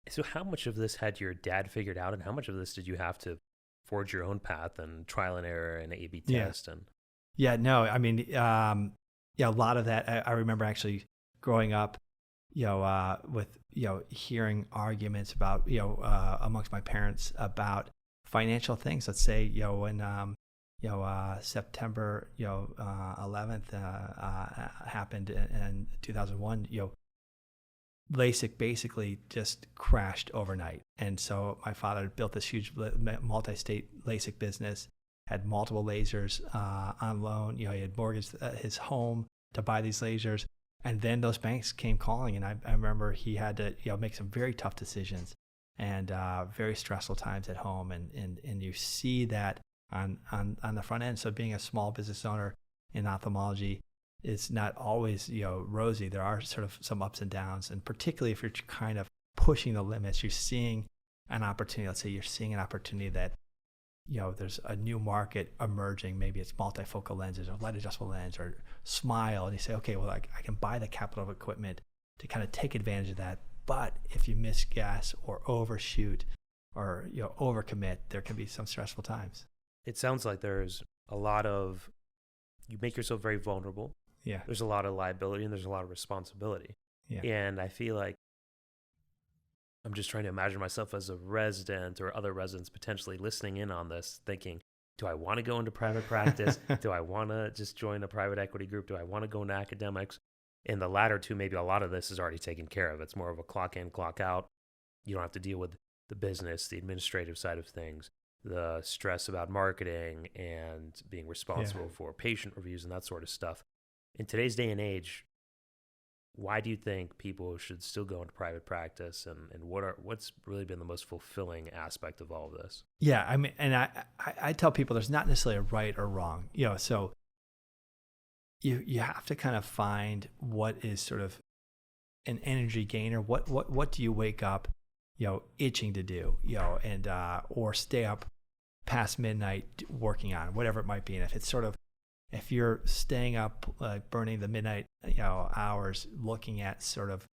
So how much of this had your dad figured out, and how much of this did you have to forge your own path and trial and error and A/B Yeah. test? And Yeah, no, I mean, yeah, a lot of that. I remember actually growing up, with, hearing arguments about, amongst my parents about financial things. Let's say, when, September, 11th happened in 2001, LASIK basically just crashed overnight. And so my father built this huge multi-state LASIK business, had multiple lasers on loan. He had mortgaged his home to buy these lasers. And then those banks came calling, and I remember he had to make some very tough decisions and very stressful times at home. And you see that on the front end. So being a small business owner in ophthalmology, it's not always rosy. There are sort of some ups and downs, and particularly if you're kind of pushing the limits, you're seeing an opportunity. Let's say you're seeing an opportunity that there's a new market emerging. Maybe it's multifocal lenses or light adjustable lens or SMILE, and you say, okay, well, I can buy the capital equipment to kind of take advantage of that. But if you misguess or overshoot or overcommit, there can be some stressful times. it sounds like there's a lot of, you make yourself very vulnerable. Yeah. There's a lot of liability and there's a lot of responsibility. Yeah. And I feel like I'm just trying to imagine myself as a resident or other residents potentially listening in on this, thinking, do I want to go into private practice? Do I want to just join a private equity group? Do I want to go into academics? In the latter two, maybe a lot of this is already taken care of. It's more of a clock in, clock out. You don't have to deal with the business, the administrative side of things, the stress about marketing and being responsible for patient reviews and that sort of stuff. In today's day and age, why do you think people should still go into private practice, and what's really been the most fulfilling aspect of all of this? Yeah, I mean, and I tell people there's not necessarily a right or wrong, so you have to kind of find what is sort of an energy gainer. What do you wake up, itching to do, and or stay up past midnight working on, whatever it might be. And if it's sort of, if you're staying up, burning the midnight, hours, looking at sort of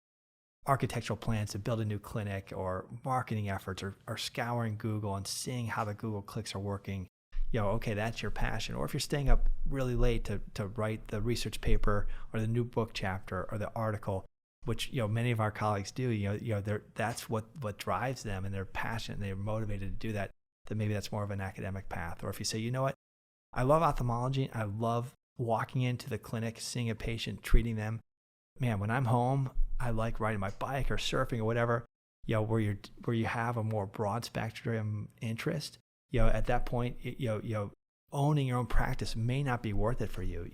architectural plans to build a new clinic or marketing efforts, or scouring Google and seeing how the Google clicks are working, okay, that's your passion. Or if you're staying up really late to write the research paper or the new book chapter or the article, which, many of our colleagues do, that's what drives them, and they're passionate and they're motivated to do that, then maybe that's more of an academic path. Or if you say, you know what, I love ophthalmology. I love walking into the clinic, seeing a patient, treating them. Man, when I'm home, I like riding my bike or surfing or whatever, where you have a more broad spectrum interest. At that point, owning your own practice may not be worth it for you.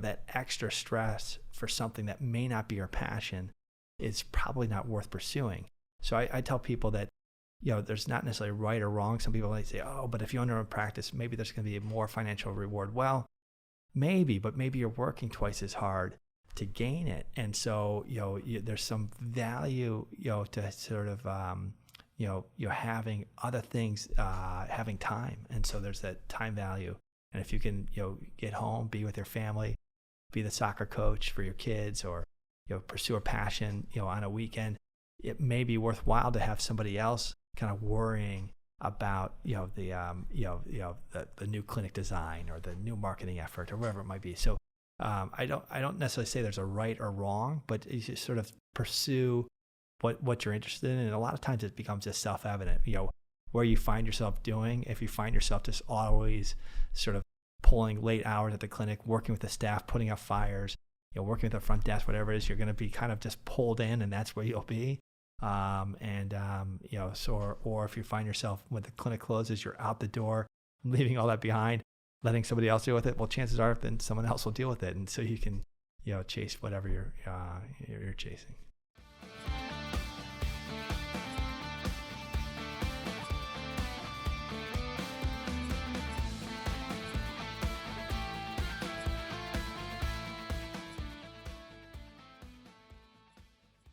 That extra stress for something that may not be your passion is probably not worth pursuing. So I tell people that, there's not necessarily right or wrong. Some people might say, oh, but if you own your own practice, maybe there's going to be more financial reward. Well, maybe, but maybe you're working twice as hard to gain it. And so, there's some value, to sort of, having other things, having time. And so there's that time value. And if you can, get home, be with your family, be the soccer coach for your kids, or, pursue a passion, on a weekend, it may be worthwhile to have somebody else kind of worrying about, the new clinic design or the new marketing effort or whatever it might be. So I don't necessarily say there's a right or wrong, but you just sort of pursue what you're interested in. And a lot of times it becomes just self-evident, where you find yourself doing. If you find yourself just always sort of pulling late hours at the clinic, working with the staff, putting out fires, working with the front desk, whatever it is, you're going to be kind of just pulled in, and that's where you'll be. Or if you find yourself when the clinic closes, you're out the door, leaving all that behind, letting somebody else deal with it. Well, chances are then someone else will deal with it. And so you can, chase whatever you're chasing.